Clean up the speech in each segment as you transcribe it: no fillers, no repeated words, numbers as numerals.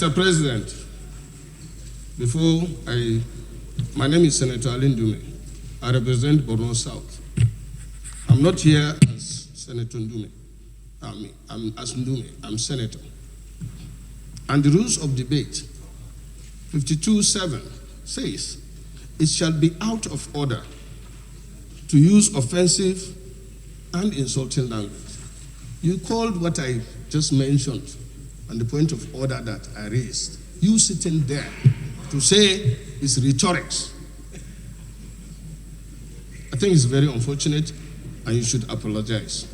Mr. President, my name is Senator Ali Ndume. I represent Borno South. I'm not here as Senator Ndume. I'm as Ndume. I'm Senator. And the rules of debate, 52(7) says, it shall be out of order to use offensive and insulting language. You called what I just mentioned on the point of order that I raised, you sitting there to say it's rhetorics. I think it's very unfortunate and you should apologize.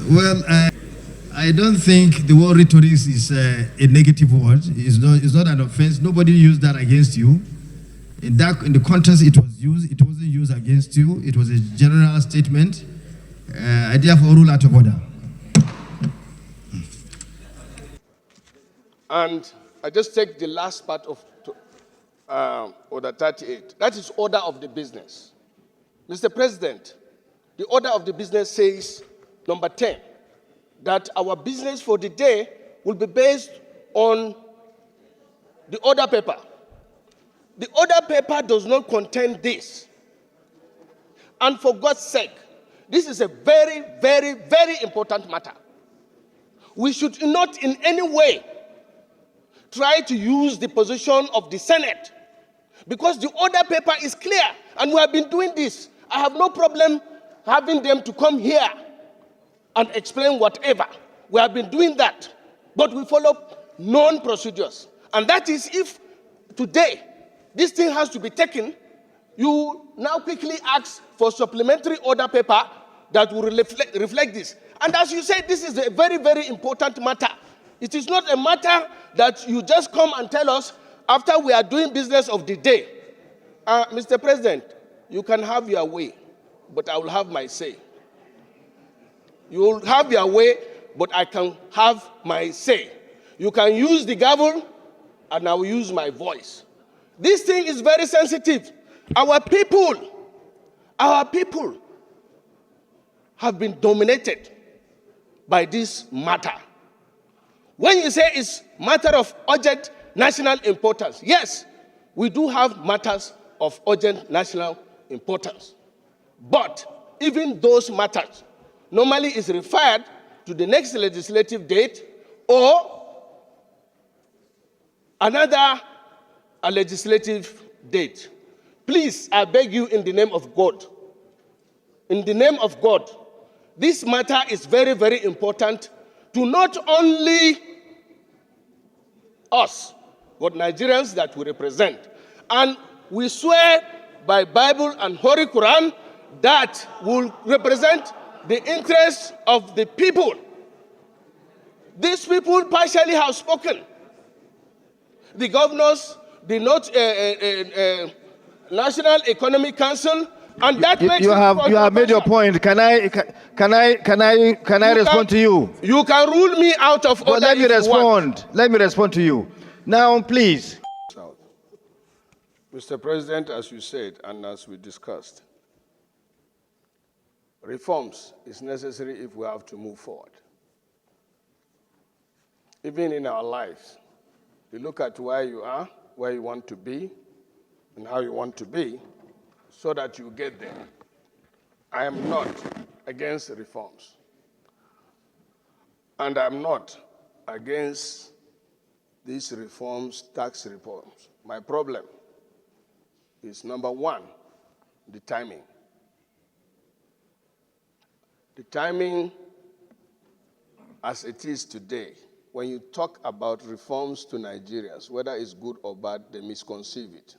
Well, I don't think the word rhetorics is a negative word. It's not an offense. Nobody used that against you. In the context it was used, it wasn't used against you. It was a general statement. I therefore rule out of order. And I just take the last part of Order 38. That is order of the business. Mr. President, the order of the business says, number 10, that our business for the day will be based on the order paper. The order paper does not contain this. And for God's sake, this is a very, very, very important matter. We should not in any way try to use the position of the Senate, because the order paper is clear, and we have been doing this. I have no problem having them to come here and explain whatever. We have been doing that, but we follow known procedures. And that is, if today this thing has to be taken, you now quickly ask for supplementary order paper that will reflect this. And as you said, this is a very, very important matter. It is not a matter that you just come and tell us after we are doing business of the day. Mr. President, you can have your way, but I will have my say. You will have your way, but I can have my say. You can use the gavel, and I will use my voice. This thing is very sensitive. Our people have been dominated by this matter. When you say it's matter of urgent national importance, yes, we do have matters of urgent national importance. But even those matters normally is referred to the next legislative date or another legislative date. Please, I beg you in the name of God, this matter is very, very important to not only us, but Nigerians that we represent. And we swear by Bible and Holy Quran that will represent the interests of the people. These people partially have spoken. The governors, the National Economic Council, and that makes you have made your point. Can I respond to you? You can rule me out of order. Let me respond. Let me respond to you. Now, please. Mr. President, as you said and as we discussed, reforms is necessary if we have to move forward. Even in our lives, you look at where you are, where you want to be, and how you want to be, so that you get there. I am not against reforms. And I'm not against these reforms, tax reforms. My problem is, number one, the timing. The timing as it is today, when you talk about reforms to Nigerians, whether it's good or bad, they misconceive it.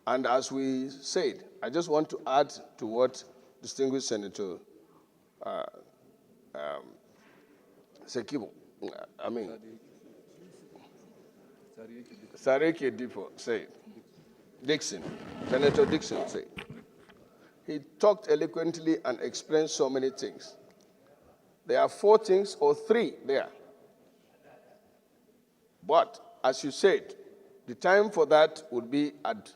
And as we said, I just want to add to what distinguished Senator Sekibo, Sariki Dipo said, Senator Dixon said. He talked eloquently and explained so many things. There are 4 things or 3 there. But as you said, the time for that would be at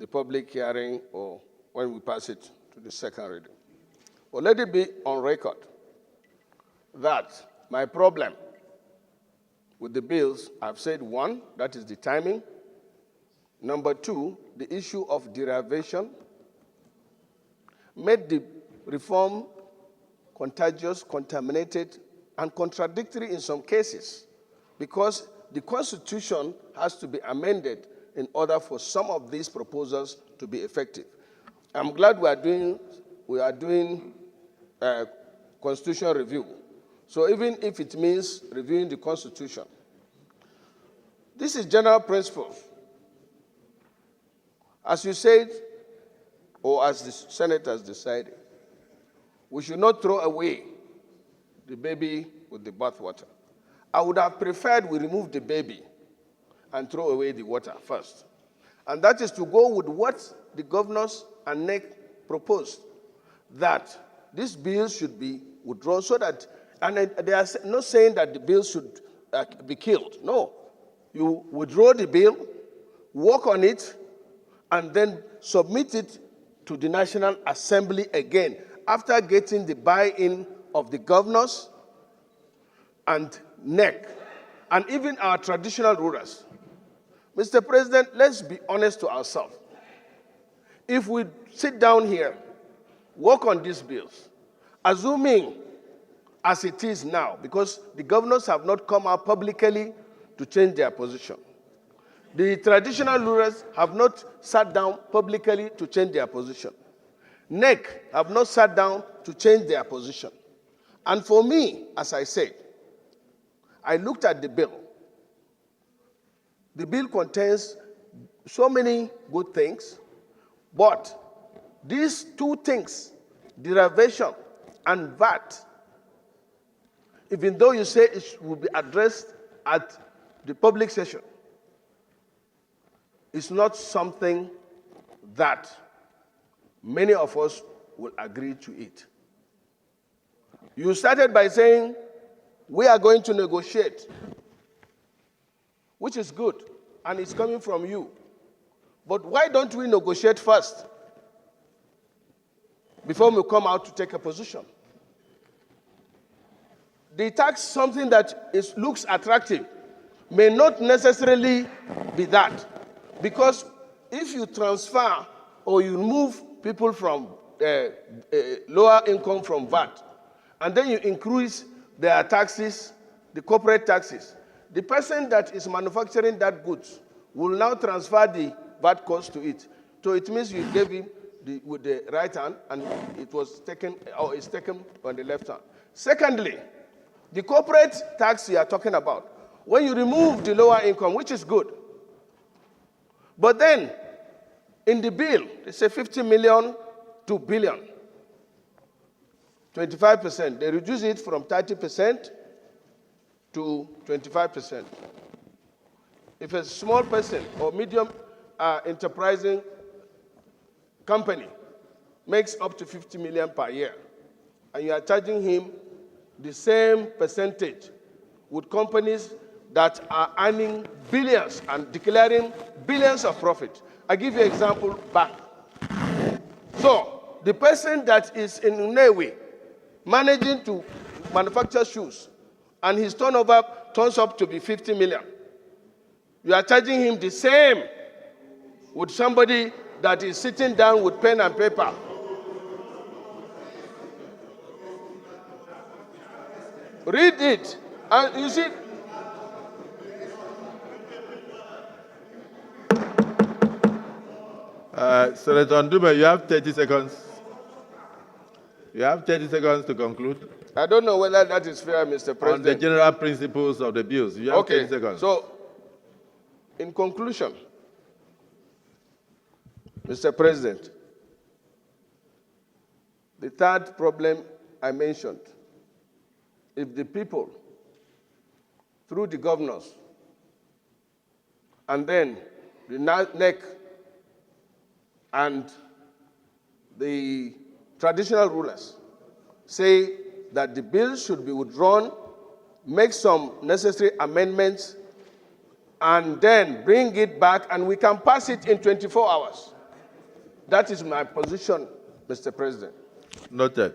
the public hearing or when we pass it to the second reading. But let it be on record that my problem with the bills, I've said one, that is the timing. Number two, the issue of derivation made the reform contagious, contaminated, and contradictory in some cases because the Constitution has to be amended in order for some of these proposals to be effective. I'm glad we are doing constitutional review. So even if it means reviewing the Constitution, this is general principle. As you said, or as the Senate has decided, we should not throw away the baby with the bathwater. I would have preferred we remove the baby and throw away the water first. And that is to go with what the governors and NEC proposed, that this bill should be withdrawn so that, and they are not saying that the bill should be killed. No. You withdraw the bill, work on it, and then submit it to the National Assembly again after getting the buy-in of the governors and NEC, and even our traditional rulers. Mr. President, let's be honest to ourselves. If we sit down here, work on these bills, assuming as it is now, because the governors have not come out publicly to change their position. The traditional rulers have not sat down publicly to change their position. NEC have not sat down to change their position. And for me, as I said, I looked at the bill. The bill contains so many good things, but these two things, derivation and VAT, even though you say it will be addressed at the public session, it's not something that many of us will agree to it. You started by saying, we are going to negotiate, which is good, and it's coming from you. But why don't we negotiate first before we come out to take a position? The tax, something that looks attractive, may not necessarily be that. Because if you transfer or you move people from lower income from VAT, and then you increase their taxes, the corporate taxes, the person that is manufacturing that goods will now transfer the VAT cost to it. So it means you gave him with the right hand, and it was taken, or it's taken on the left hand. Secondly, the corporate tax you are talking about, when you remove the lower income, which is good, but then in the bill, they say 50 million to billion, 25%. They reduce it from 30% to 25%. If a small person or medium enterprising company makes up to 50 million per year, and you are charging him the same percentage with companies that are earning billions and declaring billions of profit. I give you an example back. So the person that is in Nnewi managing to manufacture shoes, and his turnover turns up to be 50 million, you are charging him the same with somebody that is sitting down with pen and paper. Read it, and you see. Senator Ndume, you have 30 seconds. You have 30 seconds to conclude. I don't know whether that is fair, Mr. President. On the general principles of the bills, you have 30 seconds. So, in conclusion, Mr. President, the third problem I mentioned, if the people, through the governors, and then the NEC and the traditional rulers say that the bill should be withdrawn, make some necessary amendments, and then bring it back, and we can pass it in 24 hours. That is my position, Mr. President. Noted.